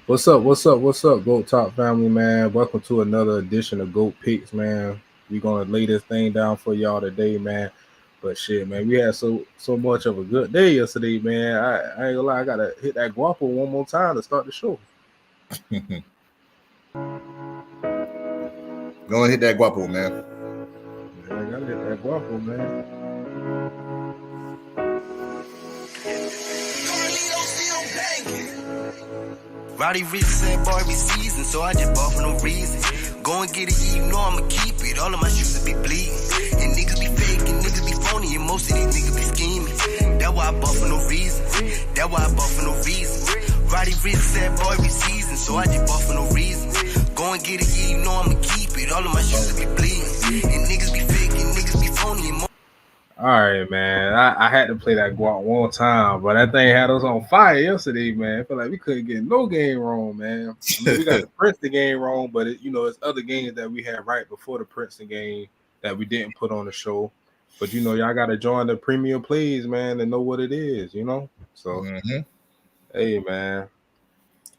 What's up? What's up? What's up, Goat Top family, man? Welcome to another edition of Goat Picks, man. We're gonna lay this thing down for y'all today, man. But shit, man, we had so much of a good day yesterday, man. I ain't gonna lie, I gotta hit that guapo one more time to start the show. Go and hit that guapo, man. Yeah, I gotta hit that guapo, man. Roddy Rich said, boy, every season, so I just bought for no reason. Go and get it, you know I'ma keep it. All of my shoes will be bleeding. And niggas be faking, niggas be phony, and most of these niggas be scheming. That's why I bought for no reason. That's why I bought for no reason. Roddy Rich said, boy, every season, so I just bought for no reason. Go and get it, you know I'ma keep it. All of my shoes will be bleeding. And niggas be faking, niggas be phony, and All right, man. I had to play that guap one time, but that thing had us on fire yesterday, man. I feel like we couldn't get no game wrong, man. I mean, we got the Princeton game wrong, but it's other games that we had right before the Princeton game that we didn't put on the show. But y'all got to join the premium plays, man, to know what it is, So, hey, man,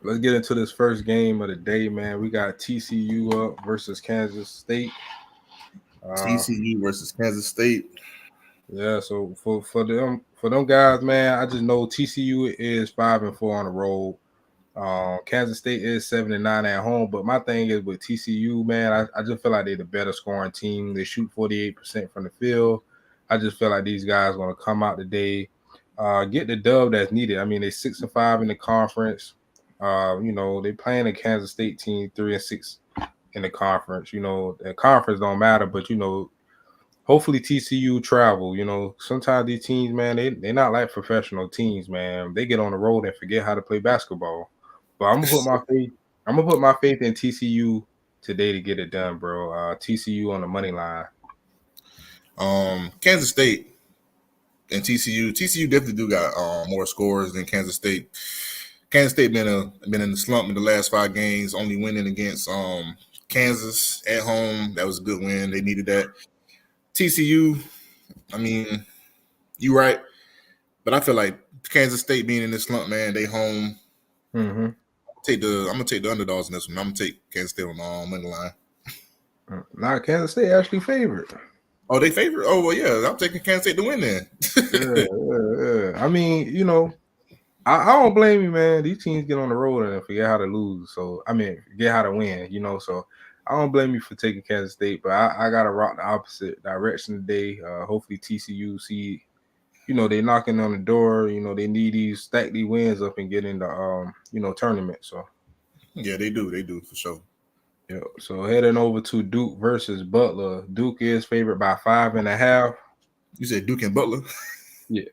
let's get into this first game of the day, man. We got TCU up versus Kansas State. TCU versus Kansas State. Yeah, so for them guys, man, I just know TCU is 5-4 on the road. Kansas State is 7-9 at home. But my thing is with TCU, man, I just feel like they're the better scoring team. They shoot 48% from the field. I just feel like these guys are gonna come out today, get the dub that's needed. I mean, they're 6-5 in the conference. They playing a Kansas State team 3-6 in the conference. The conference don't matter, but hopefully TCU travel. Sometimes these teams, man, they're not like professional teams, man. They get on the road and forget how to play basketball. But I'm gonna put my faith in TCU today to get it done, bro. TCU on the money line. Kansas State and TCU. TCU definitely do got more scores than Kansas State. Kansas State been in the slump in the last 5 games, only winning against Kansas at home. That was a good win. They needed that. TCU, I mean, you right, but I feel like Kansas State being in this slump, man, they home. Mm-hmm. I'm gonna take the underdogs in this one. I'm gonna take Kansas State on the money line. Now Kansas State actually favored. Oh, they favorite? Oh, well, yeah, I'm taking Kansas State to win then. Yeah. I mean, I don't blame you, man. These teams get on the road and forget how to lose. So, I mean, forget how to win, So, I don't blame you for taking Kansas State, but I got to rock the opposite direction today. Hopefully, TCU see, they knocking on the door. They need these stack these wins up and get in the, tournament. So, yeah, they do for sure. yeah. So heading over to Duke versus Butler. Duke is favored by 5.5. You said Duke and Butler? Yeah.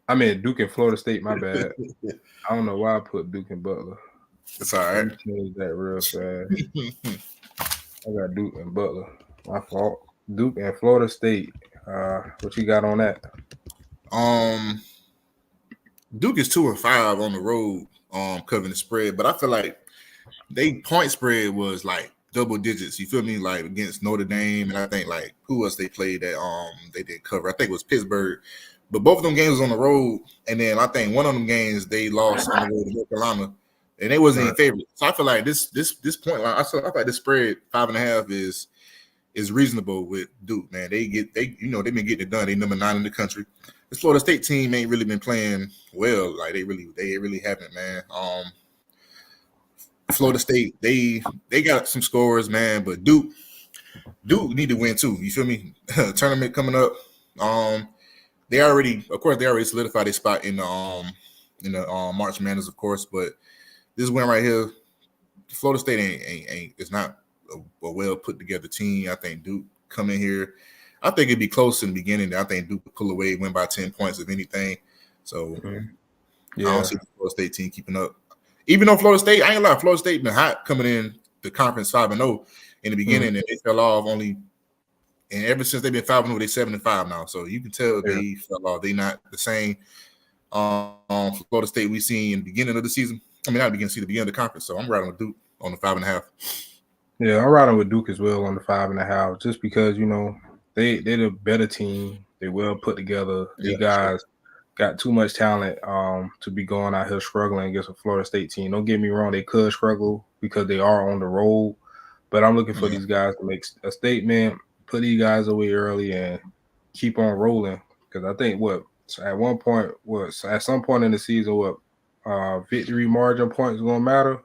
I mean Duke and Florida State, my bad. I don't know why I put Duke and Butler. That's all right. Change that real fast. I got Duke and Butler. My fault. Duke and Florida State. What you got on that? Duke is 2-5 on the road, covering the spread, but I feel like they point spread was like double digits. You feel me? Like against Notre Dame, and I think like who else they played that they didn't cover. I think it was Pittsburgh. But both of them games was on the road, and then I think one of them games they lost on the road to North Carolina, and they wasn't even favorite. So I feel like this point line, I feel like this spread 5.5 is reasonable with Duke. Man, they've been getting it done. They number 9 in the country. This Florida State team ain't really been playing well. Like they really haven't, man. Florida State, they got some scores, man, but Duke need to win too. You feel me? Tournament coming up. They already solidified their spot in the March Madness, of course. But this win right here, Florida State ain't it's not a well put together team. I think Duke come in here. I think it'd be close in the beginning. I think Duke would pull away, win by 10 points, if anything. So I don't see the Florida State team keeping up. Even though Florida State, I ain't lie, Florida State been hot coming in the conference 5-0 in the beginning, and they fell off only. And ever since they've been 5-0, they 7-5 now. So you can tell they fell off. They not the same Florida State we seen in the beginning of the season. I mean, not the beginning of the season, the beginning of the conference. So I'm riding with Duke on the 5.5. Yeah, I'm riding with Duke as well on the 5.5, just because they're the better team. They well put together. These guys got too much talent to be going out here struggling against a Florida State team. Don't get me wrong, they could struggle because they are on the road, but I'm looking for Yeah. these guys to make a statement, put these guys away early, and keep on rolling. Because I think at some point in the season, victory margin points gonna matter.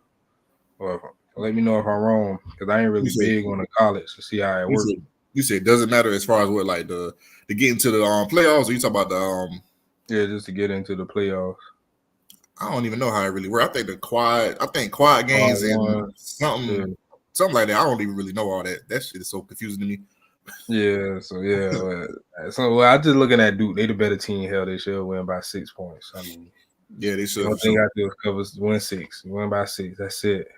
Or let me know if I'm wrong, because I ain't You really said big on the college to see how it you works. said you said it doesn't matter as far as what like the get into the playoffs. Or you talk about the Yeah, just to get into the playoffs. I don't even know how it really works. I think quad games and One, yeah. something like that. I don't even really know all that. That shit is so confusing to me. Yeah, I just looking at Duke. They the better team. Hell, they should win by 6 points. I mean, Yeah, they the should only for thing sure. I do is win 6. You win by 6. That's it.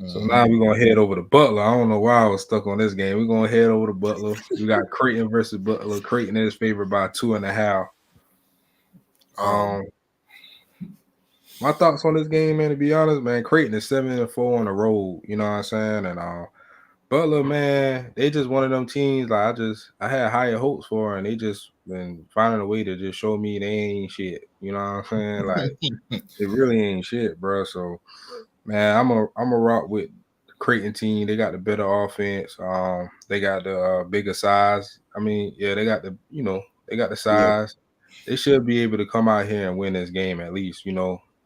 So Mhm. now we're gonna head over to Butler. I don't know why I was stuck on this game. We're gonna head over to Butler. We got Creighton versus Butler. Creighton is favored by 2.5. Um, My thoughts on this game, man, to be honest, man, Creighton is 7-4 on the road. You know what I'm saying? And Butler, man, they just one of them teams. Like I had higher hopes for, and they just been finding a way to just show me they ain't shit. You know what I'm saying? Like it really ain't shit, bro. So, man, I'm a rock with the Creighton team. They got the better offense. They got the bigger size. I mean, yeah, they got the yeah, size. They should be able to come out here and win this game at least.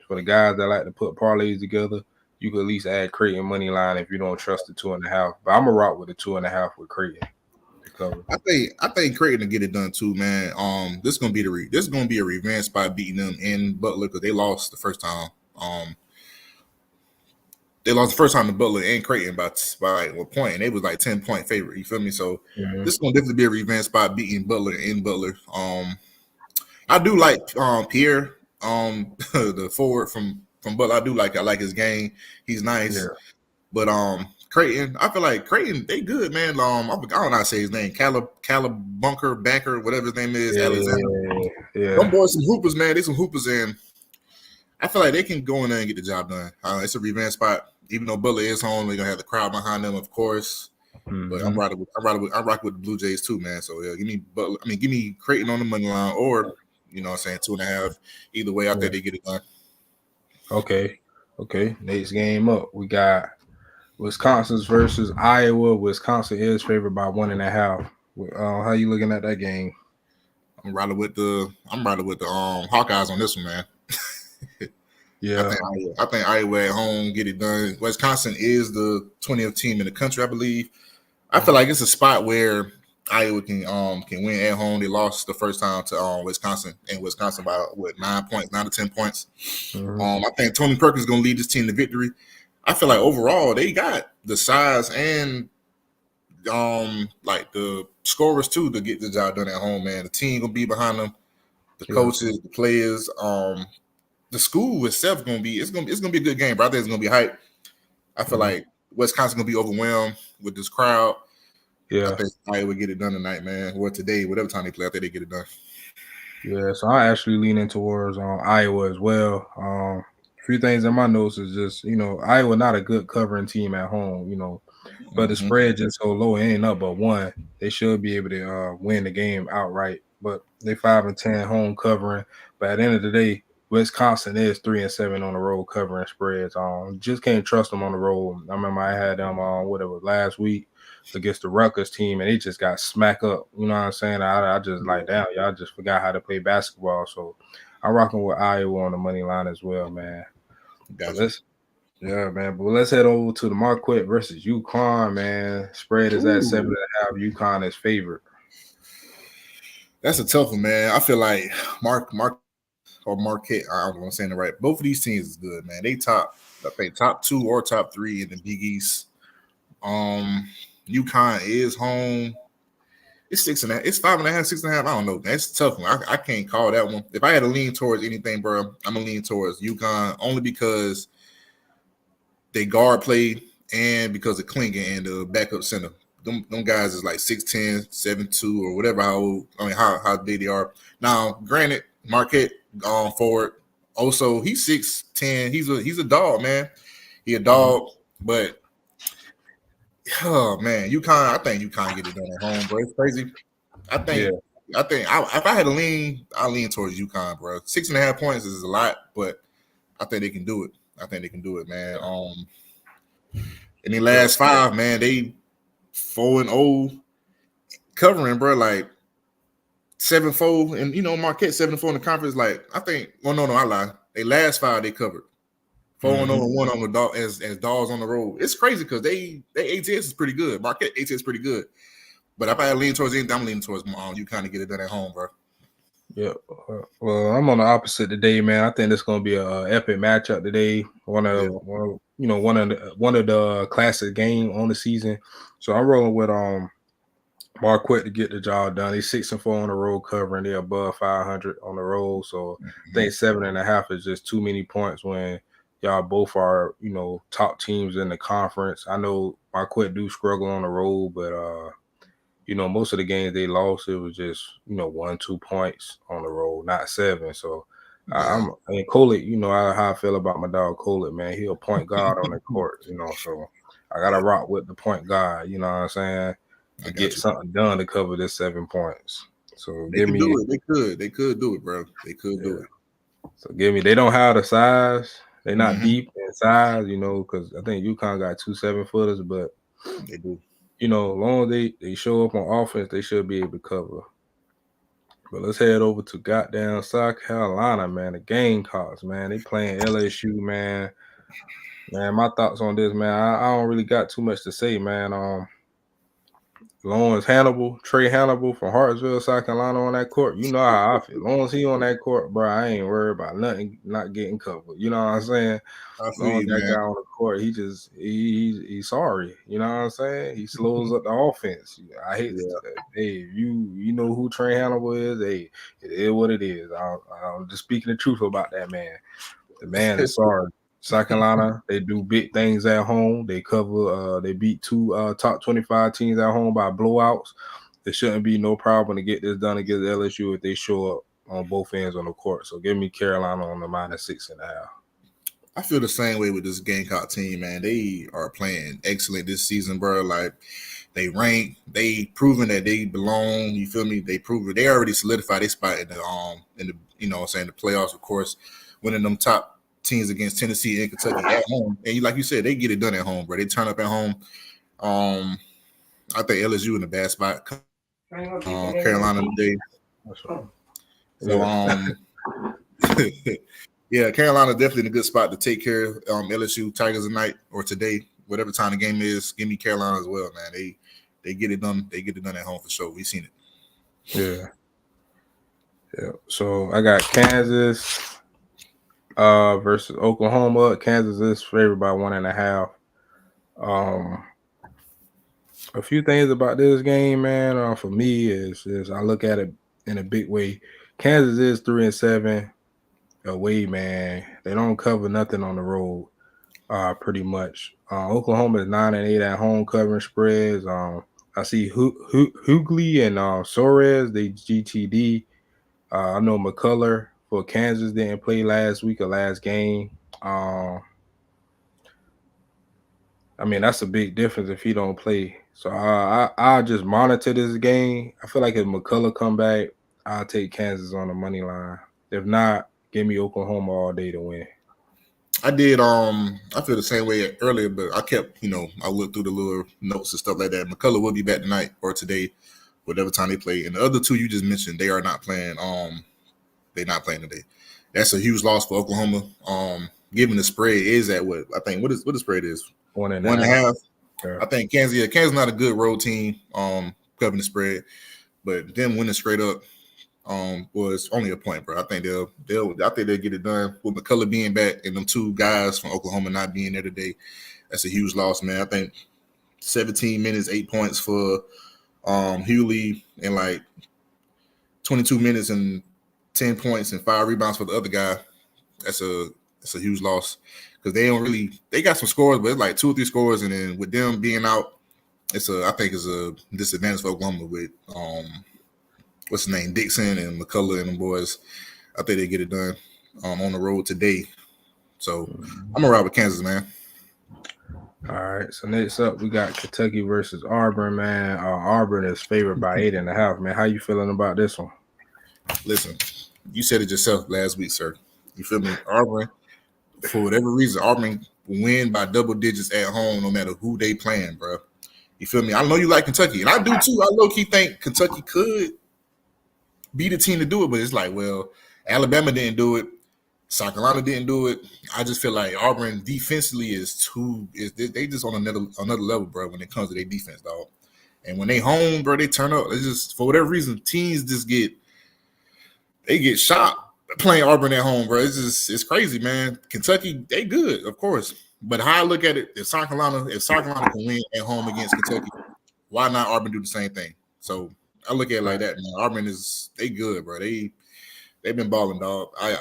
For the guys that like to put parlays together, you could at least add Creighton money line if you don't trust the 2.5. But I'm a rock with the 2.5 with Creighton to cover. I think Creighton to get it done too, man. This is gonna be this is gonna be a revenge by beating them in Butler because they lost the first time. They lost the first time to Butler and Creighton by one point, and they was like 10-point favorite. You feel me? So this is gonna definitely be a revenge spot beating Butler in Butler. I do like Pierre, the forward from Butler. I like his game. He's nice. Yeah, But Creighton, I feel like Creighton, they good, man. I don't know how to say his name. Calabunker, Banker, whatever his name is, Alexander. Them yeah, boys some hoopers, man. They some hoopers, and I feel like they can go in there and get the job done. It's a revenge spot. Even though Butler is home, they're gonna have the crowd behind them, of course. But I'm rocking with the Blue Jays too, man. So yeah, give me Butler. I mean, give me Creighton on the money line, or you know, what I'm saying 2.5. Either way, I yeah. think they get it done. Okay. Next game up, we got Wisconsin's versus Iowa. Wisconsin is favored by 1.5. How you looking at that game? I'm riding with the Hawkeyes on this one, man. Yeah, I think Iowa at home get it done. Wisconsin is the 20th team in the country, I believe. I feel like it's a spot where Iowa can win at home. They lost the first time to Wisconsin, and Wisconsin by 9 to 10 points. I think Tony Perkins is gonna lead this team to victory. I feel like overall they got the size and like the scorers too to get the job done at home, man. The team gonna be behind them, the coaches, the players, the school itself gonna be it's gonna be a good game, bro. I think it's gonna be hype. I feel like Wisconsin gonna be overwhelmed with this crowd. Yeah. I think Iowa get it done tonight, man. Or today, whatever time they play, I think they get it done. Yeah, so I actually leaning towards Iowa as well. A few things in my notes is just, Iowa not a good covering team at home, but the spread just so low, it ain't up but one. They should be able to win the game outright. But they 5-10 home covering. But at the end of the day, Wisconsin is 3-7 on the road covering spreads. Just can't trust them on the road. I remember I had them last week against the Rutgers team, and they just got smack up. You know what I'm saying? I just like, damn, y'all just forgot how to play basketball. So I'm rocking with Iowa on the money line as well, man. Gotcha. But let's head over to the Marquette versus U Conn, man. Spread is at 7.5. U Conn is favorite. That's a tough one, man. I feel like Marquette, I don't know if I'm saying it right. Both of these teams is good, man. They top 2 or top 3 in the Big East. U Conn is home. It's 6.5. It's 5.5, 6.5. I don't know. That's a tough one. I can't call that one. If I had to lean towards anything, bro, I'm gonna lean towards U Conn only because they guard play and because of Klingon and the backup center. Them guys is like 6'10", 7'2", or whatever how big they are. Now, granted, Marquette forward. Also, he's 6'10". He's a dog, man. He a dog, but oh man, UConn. I think UConn get it done at home, bro. It's crazy. I think I think if I had to lean, I lean towards UConn, bro. 6.5 points is a lot, but I think they can do it. I think they can do it, man. In the last 5, man, they 4-0 covering, bro. Like 7-4, and Marquette 7-4 in the conference. Like I think, well, no, I lie. They last 5 they covered 4-0 and 1 on the dog as dogs on the road. It's crazy because they ATS is pretty good. Marquette ATS is pretty good. But if I lean towards anything, I'm leaning towards UConn to get it done at home, bro. Yeah. Well, I'm on the opposite today, man. I think it's gonna be a epic matchup today. One of the classic game on the season. So I'm rolling with Marquette to get the job done. They're 6-4 on the road covering. They're above 500 on the road. So I think 7.5 is just too many points when y'all both are, top teams in the conference. I know Marquette do struggle on the road, but most of the games they lost, it was just 1-2 points on the road, not 7. So Colett, how I feel about my dog Colett, man. He a point guard on the court, so I gotta rock with the point guard, you know what I'm saying? To get something done to cover this 7 points. So they can do it. They could do it, bro. They could do it. So they don't have the size. They're not deep in size, because I think UConn got 2 7-footers, but they do. As long as they show up on offense, they should be able to cover. But let's head over to goddamn South Carolina, man. The Gamecocks, man. They playing LSU, man. Man, my thoughts on this, man. I don't really got too much to say, man. Lawrence Trey Hannibal from Hartsville, South Carolina on that court. You know how I feel. As long as he on that court, bro, I ain't worried about nothing not getting covered. You know what I'm saying? As long as that guy on the court, he's sorry. You know what I'm saying? He slows up the offense. I hate that. Hey, you know who Trey Hannibal is? Hey, it is what it is. I'm just speaking the truth about that man. The man is sorry. South Carolina, they do big things at home. They cover, they beat 2 top 25 teams at home by blowouts. There shouldn't be no problem to get this done against LSU if they show up on both ends on the court. So give me Carolina on the -6.5. I feel the same way with this Gamecock team, man. They are playing excellent this season, bro. Like they rank, they proven that they belong. You feel me? They already solidified their spot in the the playoffs, of course, winning them top teams against Tennessee and Kentucky at home, and like you said, they get it done at home, bro. They turn up at home. I think LSU in a bad spot. Carolina today. So yeah, Carolina definitely in a good spot to take care of LSU Tigers tonight or today, whatever time the game is. Give me Carolina as well, man. They get it done. They get it done at home for sure. We've seen it. Yeah. So I got Kansas versus Oklahoma. Kansas is favored by 1.5. A few things about this game, man. For me, is I look at it in a big way. Kansas is 3-7 away, man. They don't cover nothing on the road, pretty much. Oklahoma is 9-8 at home covering spreads. I see Hughley and Soares, they GTD. I know McCullough for Kansas didn't play last week or last game. That's a big difference if he don't play. So I'll just monitor this game. I feel like if McCullough come back, I'll take Kansas on the money line. If not, give me Oklahoma all day to win. I did. I feel the same way earlier, but I kept, I looked through the little notes and stuff like that. McCullough will be back tonight or today, whatever time they play. And the other two you just mentioned, they are not playing. They're not playing today. That's a huge loss for Oklahoma. Given the spread is at what I think. What the spread is? 1.5. Yeah. I think Kansas not a good road team. Covering the spread, but them winning straight up was only a point, bro. I think they'll get it done with McCullough being back and them two guys from Oklahoma not being there today. That's a huge loss, man. I think 17 minutes, 8 points for Hughley and like 22 minutes and 10 points and 5 rebounds for the other guy. That's a huge loss because they got some scores, but it's like 2 or 3 scores, and then with them being out, I think it's a disadvantage for Oklahoma with what's his name, Dixon and McCullough and them boys. I think they get it done on the road today. So I'm gonna ride with Kansas, man. All right, so next up we got Kentucky versus Auburn, man. Auburn is favored by 8.5, man. How you feeling about this one? Listen, you said it yourself last week, sir. You feel me? Auburn, for whatever reason, Auburn win by double digits at home, no matter who they playing, bro. You feel me? I know you like Kentucky, and I do too. I low key think Kentucky could be the team to do it, but it's like, well, Alabama didn't do it. South Carolina didn't do it. I just feel like Auburn defensively they just on another level, bro. When it comes to their defense, dog. And when they home, bro, they turn up. It's just for whatever reason, teams just get shot playing Auburn at home, bro. It's crazy, man. Kentucky, they good, of course. But how I look at it, if South Carolina can win at home against Kentucky, why not Auburn do the same thing? So I look at it like that, man. Auburn they good, bro. They've been balling, dog. I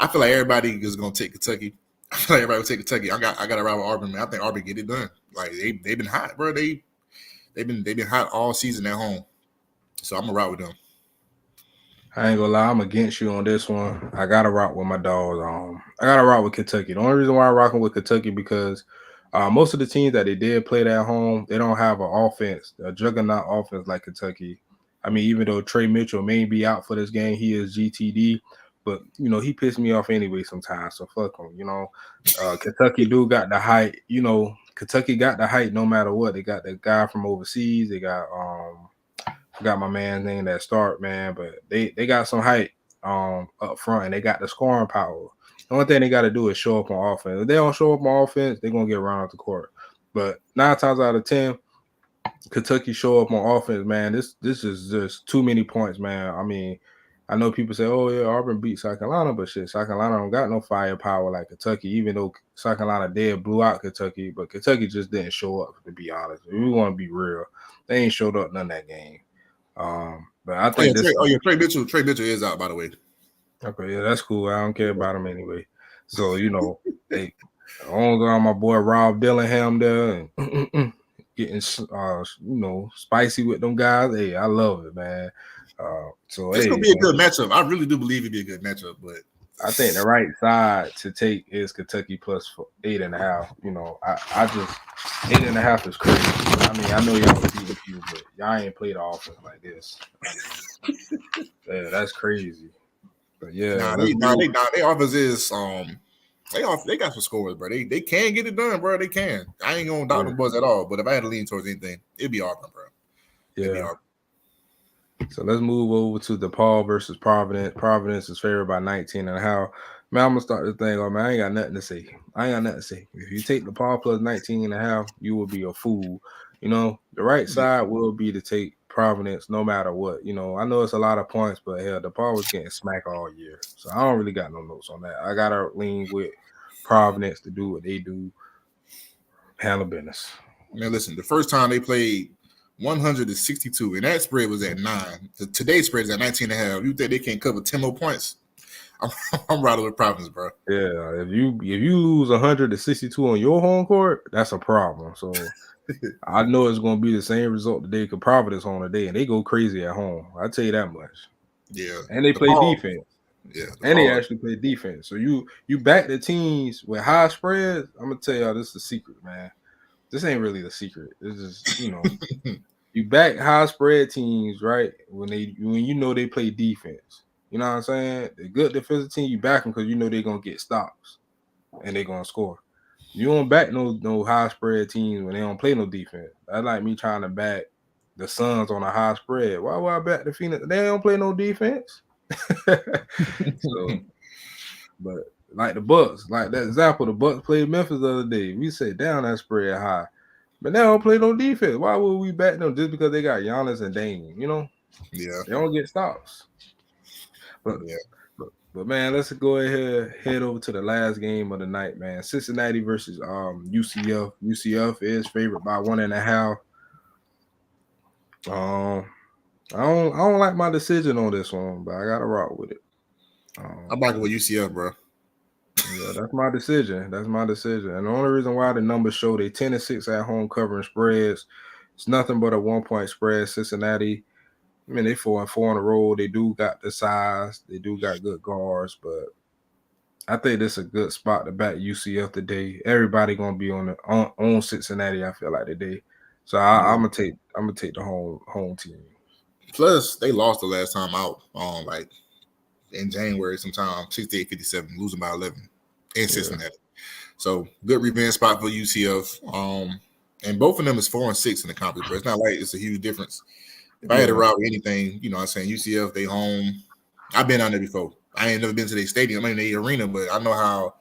feel like everybody is gonna take Kentucky. I feel like everybody will take Kentucky. I got to ride with Auburn, man. I think Auburn get it done. Like they've been hot, bro. They've been hot all season at home. So I'm gonna ride with them. I ain't gonna lie, I'm against you on this one. I gotta rock with my dogs. I gotta rock with Kentucky. The only reason why I'm rocking with Kentucky because most of the teams that they did play at home, they don't have an offense, a juggernaut offense like Kentucky. I mean, even though Trey Mitchell may be out for this game, he is GTD, but he pissed me off anyway sometimes. So fuck him. Kentucky do got the height. Kentucky got the height no matter what. They got the guy from overseas. They got forgot my man's name that start, man, but they got some height up front and they got the scoring power. The only thing they got to do is show up on offense. If they don't show up on offense, they're gonna get run off the court. But 9 times out of 10, Kentucky show up on offense, man. This is just too many points, man. I mean, I know people say, "Oh yeah, Auburn beat South Carolina," but shit, South Carolina don't got no firepower like Kentucky. Even though South Carolina blew out Kentucky, but Kentucky just didn't show up. To be honest, if we want to be real, they ain't showed up none that game. But I think Trey Mitchell is out, by the way. Okay, yeah, that's cool. I don't care about him anyway. So they on my boy Rob Dillingham there and getting spicy with them guys. Hey, I love it, man. This could be a good matchup. I really do believe it'd be a good matchup, but I think the right side to take is Kentucky plus 8.5. I just 8.5 is crazy. I mean, I know y'all beat a few, but y'all ain't played offense like this. Yeah, that's crazy. But yeah, they offense is they got some scores, bro. They can get it done, bro. They can. I ain't gonna doubt the boys at all. But if I had to lean towards anything, it'd be Auburn, bro. Yeah. So let's move over to Depaul versus Providence. Providence is favored by 19.5. Man, I'm gonna start this thing off, man. I ain't got nothing to say. If you take Depaul plus 19.5, you will be a fool. The right side will be to take Providence no matter what. I know it's a lot of points, but hell, Depaul was getting smacked all year. So I don't really got no notes on that. I gotta lean with Providence to do what they do. Handle business. Man, listen, the first time they played 162, and that spread was at 9. Today's spread is at 19.5. You think they can't cover 10 more points? I'm riding with Providence, bro. Yeah, if you lose 162 on your home court, that's a problem. So I know it's going to be the same result today because Providence on today, and they go crazy at home. I tell you that much. Yeah, and they play defense. Yeah, and they actually play defense. So you back the teams with high spreads. I'm gonna tell y'all this is a secret, man. This ain't really a secret. This is you back high spread teams, right? When they play defense. You know what I'm saying? The good defensive team, you back them because they're gonna get stops and they're gonna score. You don't back no high spread teams when they don't play no defense. That's like me trying to back the Suns on a high spread. Why would I back the Phoenix? They don't play no defense. So, but like the Bucks, like that example, the Bucks played Memphis the other day. We said down that spread high, but they don't play no defense. Why would we back them just because they got Giannis and Dame? Yeah, they don't get stops. But man, let's go ahead head over to the last game of the night, man. Cincinnati versus UCF. UCF is favored by 1.5. I don't like my decision on this one, but I gotta rock with it. I'm rocking with UCF, bro. Yeah, that's my decision. And the only reason why the numbers show they 10-6 at home covering spreads, it's nothing but a 1-point spread. Cincinnati, I mean, they 4-4 on the road. They do got the size. They do got good guards, but I think this is a good spot to back UCF today. Everybody gonna be on Cincinnati. I feel like today, so I'm gonna take the home team. Plus, they lost the last time out, like in January sometime, 68-57, losing by 11 in Cincinnati. So good revenge spot for UCF. And both of them is 4-6 in the conference, but it's not like it's a huge difference. If I had to route anything, you know, I'm saying UCF, they home. I've been out there before. I ain't never been to their stadium, I mean the arena, but I know how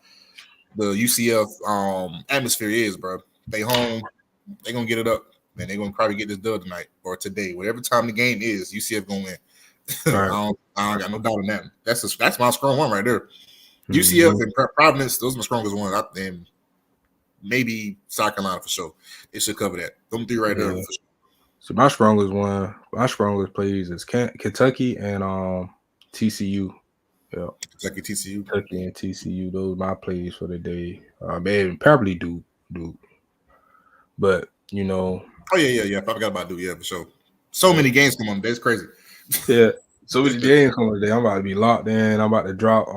the UCF atmosphere is, bro. They home, they gonna get it up, and they gonna probably get this dub tonight or today, whatever time the game is. UCF gonna win. Right. I don't got no doubt on that. That's my strong one right there. UCF and Providence, those are my strongest ones. And maybe South Carolina for sure. They should cover that. Them three right there for sure. So my strongest plays is Kentucky and TCU. Yeah. Kentucky and TCU. Those are my plays for the day. And probably Duke. But you know. Oh yeah. I forgot about Duke. Yeah, for sure. So many games come on. That's crazy. Yeah. So many games come on today. I'm about to be locked in. I'm about to drop.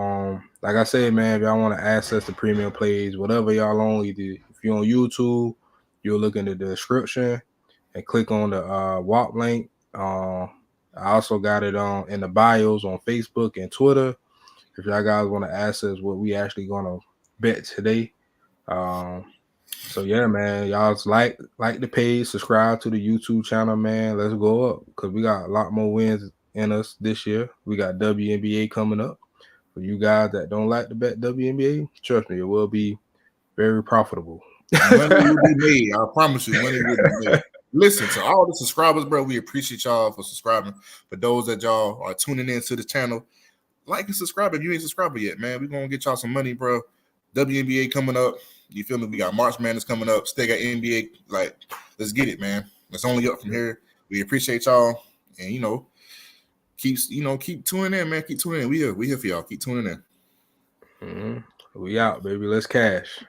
Like I said, man, if y'all want to access the premium plays, whatever y'all on, if you're on YouTube, you'll look in the description and click on the WAP link. I also got it on in the bios on Facebook and Twitter. If y'all guys want to access what we actually gonna bet today. So yeah, man, y'all like the page, subscribe to the YouTube channel, man. Let's go up because we got a lot more wins in us this year. We got WNBA coming up. For you guys that don't like to bet WNBA, trust me, it will be very profitable. Money will be made. I promise you, money will be made. Listen, to all the subscribers, bro, we appreciate y'all for subscribing. For those that y'all are tuning in to the channel, like and subscribe if you ain't subscribed yet, man. We're gonna get y'all some money, bro. WNBA coming up. You feel me? We got March Madness coming up. Still got NBA. Like, let's get it, man. It's only up from here. We appreciate y'all, and keep tuning in, man. Keep tuning in. We here for y'all. Keep tuning in. We out, baby. Let's cash.